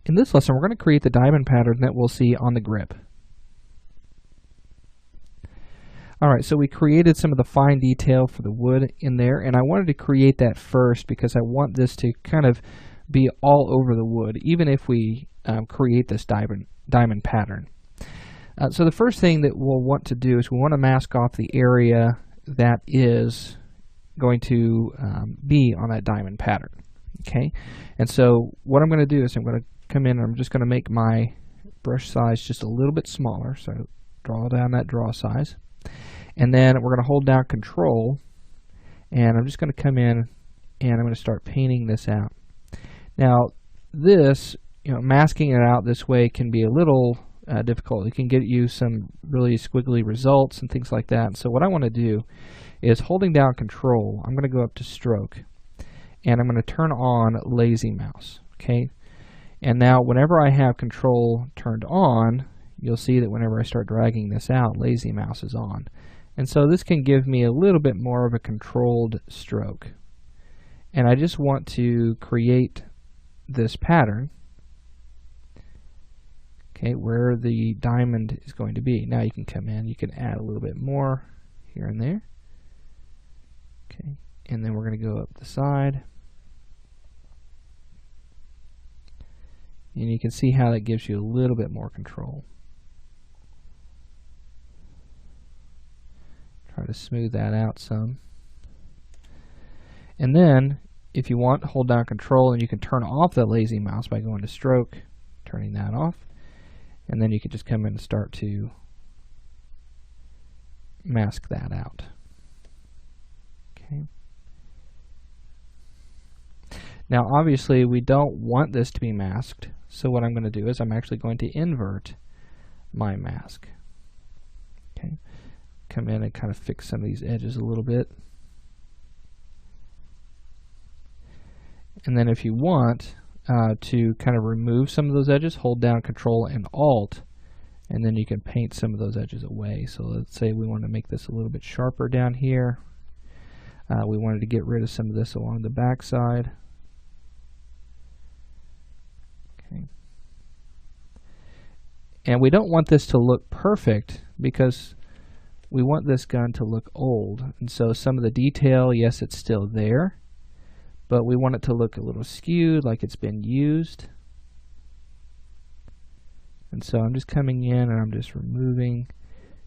In this lesson, we're going to create the diamond pattern that we'll see on the grip. Alright, so we created some of the fine detail for the wood in there, and I wanted to create that first because I want this to kind of be all over the wood, even if we create this diamond pattern. So the first thing that we'll want to do is we want to mask off the area that is going to be on that diamond pattern. Okay, and so what I'm going to do is I'm going to come in and I'm just going to make my brush size just a little bit smaller. So draw down that draw size. And then we're going to hold down Control, and I'm just going to come in and I'm going to start painting this out. Now this, masking it out this way can be a little difficult. It can get you some really squiggly results and things like that. So what I want to do is holding down Control, I'm going to go up to Stroke, and I'm going to turn on Lazy Mouse. Okay, and now whenever I have Control turned on, you'll see that whenever I start dragging this out, Lazy Mouse is on. And so this can give me a little bit more of a controlled stroke. And I just want to create this pattern, okay, where the diamond is going to be. Now you can come in, you can add a little bit more here and there. Okay, and then we're going to go up the side. And you can see how that gives you a little bit more control. Try to smooth that out some. And then, if you want, hold down Control and you can turn off that Lazy Mouse by going to Stroke, turning that off. And then you can just come in and start to mask that out. Okay. Now obviously we don't want this to be masked, so what I'm going to do is I'm actually going to invert my mask. Okay. Come in and kind of fix some of these edges a little bit. And then if you want to kind of remove some of those edges, hold down Control and Alt, and then you can paint some of those edges away. So let's say we want to make this a little bit sharper down here. We wanted to get rid of some of this along the back side. Okay. And we don't want this to look perfect because we want this gun to look old. And so some of the detail, yes, it's still there, but we want it to look a little skewed, like it's been used. And so I'm just coming in and I'm just removing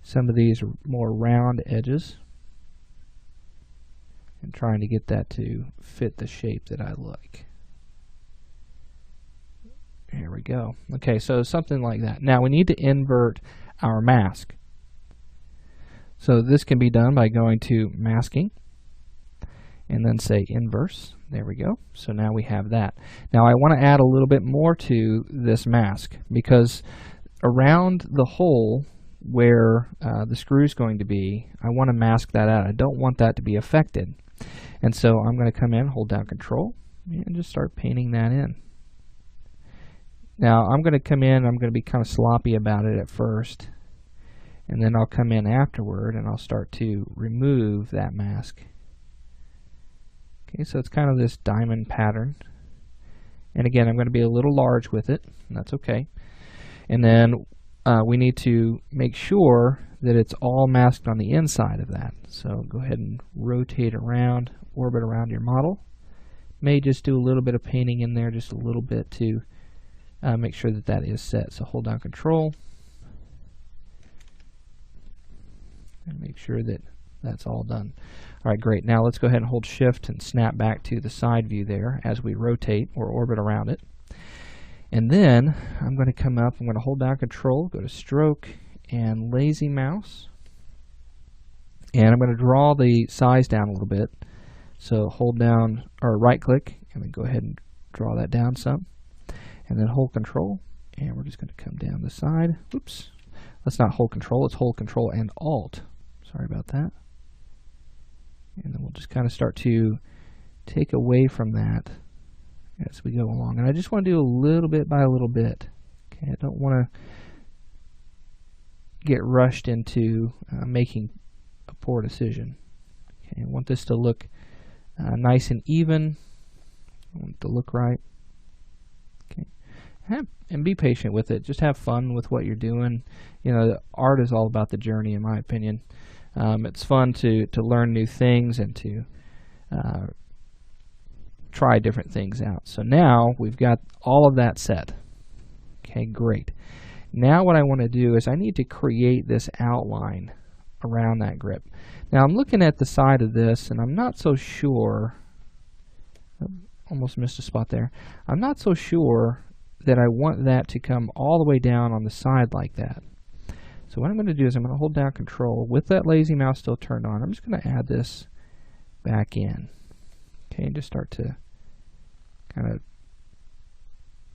some of these more round edges and trying to get that to fit the shape that I like. Here we go. Okay, so something like that. Now we need to invert our mask. So this can be done by going to Masking and then say Inverse. There we go. So now we have that. Now I want to add a little bit more to this mask because around the hole where the screw is going to be, I want to mask that out. I don't want that to be affected. And so I'm going to come in, hold down Control, and just start painting that in. Now I'm going to come in, I'm going to be kind of sloppy about it at first, and then I'll come in afterward and I'll start to remove that mask. Okay, so it's kind of this diamond pattern. And again, I'm going to be a little large with it, and that's okay. And then we need to make sure that it's all masked on the inside of that. So go ahead and rotate around, orbit around your model. May just do a little bit of painting in there, just a little bit to make sure that that is set. So hold down Control and make sure that that's all done. Alright, great. Now let's go ahead and hold Shift and snap back to the side view there as we rotate or orbit around it. And then I'm going to come up, I'm going to hold down Control, go to Stroke and Lazy Mouse. And I'm going to draw the size down a little bit. So hold down, or right click, and then go ahead and draw that down some. And then hold Control, and we're just going to come down the side. Oops. Let's not hold Control, let's hold Control and Alt. Sorry about that. And then we'll just kind of start to take away from that as we go along. And I just want to do a little bit by a little bit. Okay, I don't want to get rushed into making a poor decision. Okay, I want this to look nice and even. I want it to look right. Okay, and be patient with it. Just have fun with what you're doing. You know, art is all about the journey, in my opinion. It's fun to learn new things and to try different things out. So now we've got all of that set. Okay, great. Now what I want to do is I need to create this outline around that grip. Now I'm looking at the side of this and I'm not so sure, almost missed a spot there. I'm not so sure that I want that to come all the way down on the side like that. So what I'm going to do is I'm going to hold down Control with that lazy mouse still turned on. I'm just going to add this back in. Okay, and just start to kind of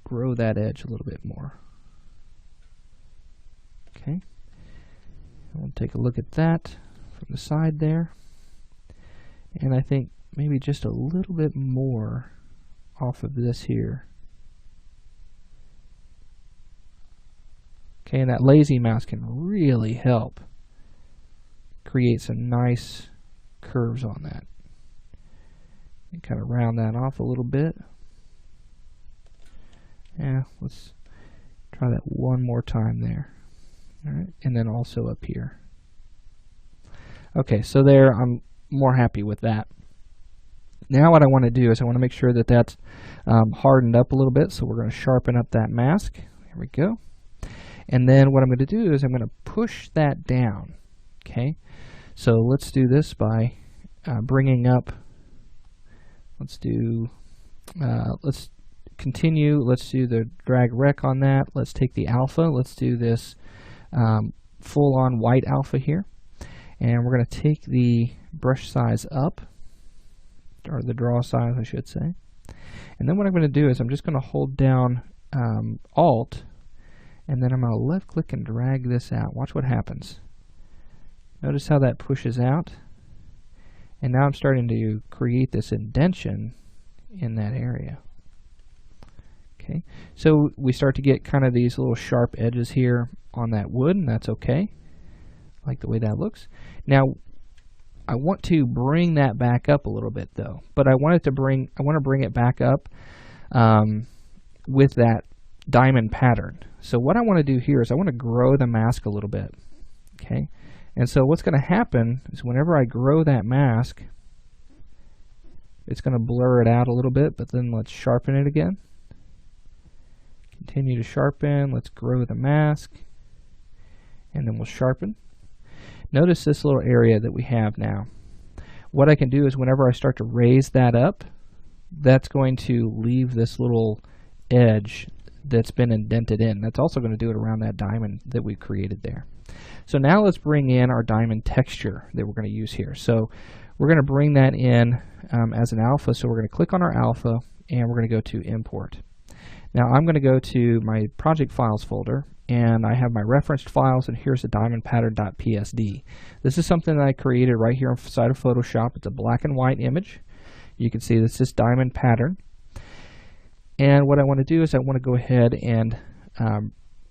grow that edge a little bit more. Okay, we'll take a look at that from the side there, and I think maybe just a little bit more off of this here. Okay, and that lazy mouse can really help create some nice curves on that. And kind of round that off a little bit. Yeah, let's try that one more time there. All right, and then also up here. Okay, so there, I'm more happy with that. Now what I want to do is I want to make sure that that's hardened up a little bit, so we're going to sharpen up that mask. Here we go. And then what I'm going to do is I'm going to push that down. Okay, so let's do this by bringing up, let's continue, let's do the drag rec on that. Let's take the alpha, let's do this full-on white alpha here. And we're going to take the brush size up, or the draw size I should say. And then what I'm going to do is I'm just going to hold down Alt, and then I'm going to left click and drag this out. Watch what happens. Notice how that pushes out. And now I'm starting to create this indentation in that area. Okay, so we start to get kind of these little sharp edges here on that wood, and that's okay. I like the way that looks. Now I want to bring that back up a little bit though, but I want to bring it back up with that diamond pattern. So what I want to do here is I want to grow the mask a little bit. Okay, and so what's going to happen is whenever I grow that mask, it's going to blur it out a little bit, but then let's sharpen it again. Continue to sharpen. Let's grow the mask, and then we'll sharpen. Notice this little area that we have now. What I can do is whenever I start to raise that up, that's going to leave this little edge that's been indented in. That's also going to do it around that diamond that we created there. So now let's bring in our diamond texture that we're going to use here. So we're going to bring that in as an alpha. So we're going to click on our alpha and we're going to go to import. Now I'm going to go to my project files folder, and I have my referenced files, and here's the diamond pattern.psd. This is something that I created right here inside of Photoshop. It's a black and white image. You can see this is diamond pattern. And what I want to do is I want to go ahead and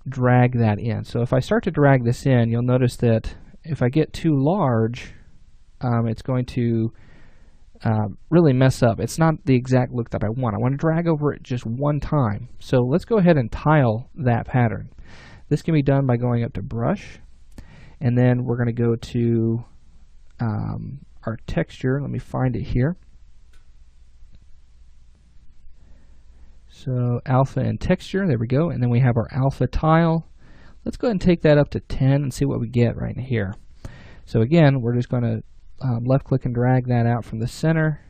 drag that in. So if I start to drag this in, you'll notice that if I get too large, it's going to really mess up. It's not the exact look that I want. I want to drag over it just one time. So let's go ahead and tile that pattern. This can be done by going up to brush, and then we're going to go to our texture. Let me find it here. So alpha and texture, there we go, and then we have our alpha tile. Let's go ahead and take that up to 10 and see what we get right here. So again, we're just going to left click and drag that out from the center,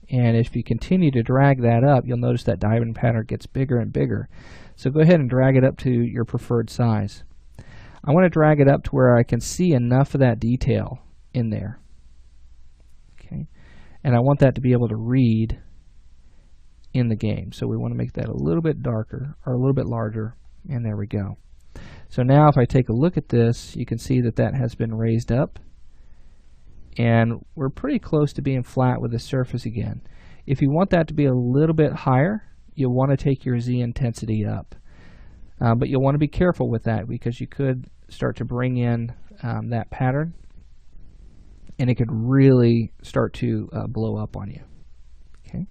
and if you continue to drag that up, you'll notice that diamond pattern gets bigger and bigger. So go ahead and drag it up to your preferred size. I want to drag it up to where I can see enough of that detail in there. Okay, and I want that to be able to read in the game. So we want to make that a little bit darker, or a little bit larger, and there we go. So now if I take a look at this, you can see that that has been raised up, and we're pretty close to being flat with the surface again. If you want that to be a little bit higher, you'll want to take your Z intensity up. But you'll want to be careful with that, because you could start to bring in that pattern, and it could really start to blow up on you. Okay.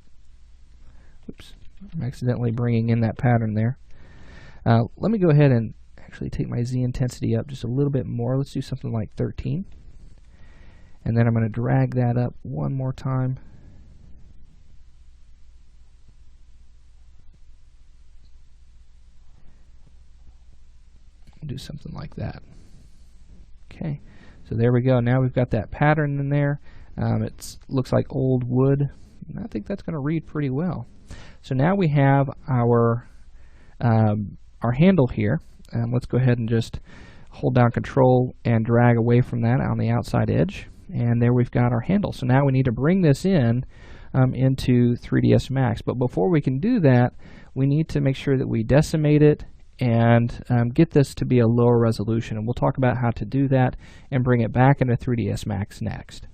Oops, I'm accidentally bringing in that pattern there. Let me go ahead and actually take my Z intensity up just a little bit more. Let's do something like 13. And then I'm going to drag that up one more time. Do something like that. Okay, so there we go. Now we've got that pattern in there. It looks like old wood. I think that's going to read pretty well. So now we have our handle here. Let's go ahead and just hold down Control and drag away from that on the outside edge. And there we've got our handle. So now we need to bring this in into 3ds Max. But before we can do that, we need to make sure that we decimate it and get this to be a lower resolution. And we'll talk about how to do that and bring it back into 3ds Max next.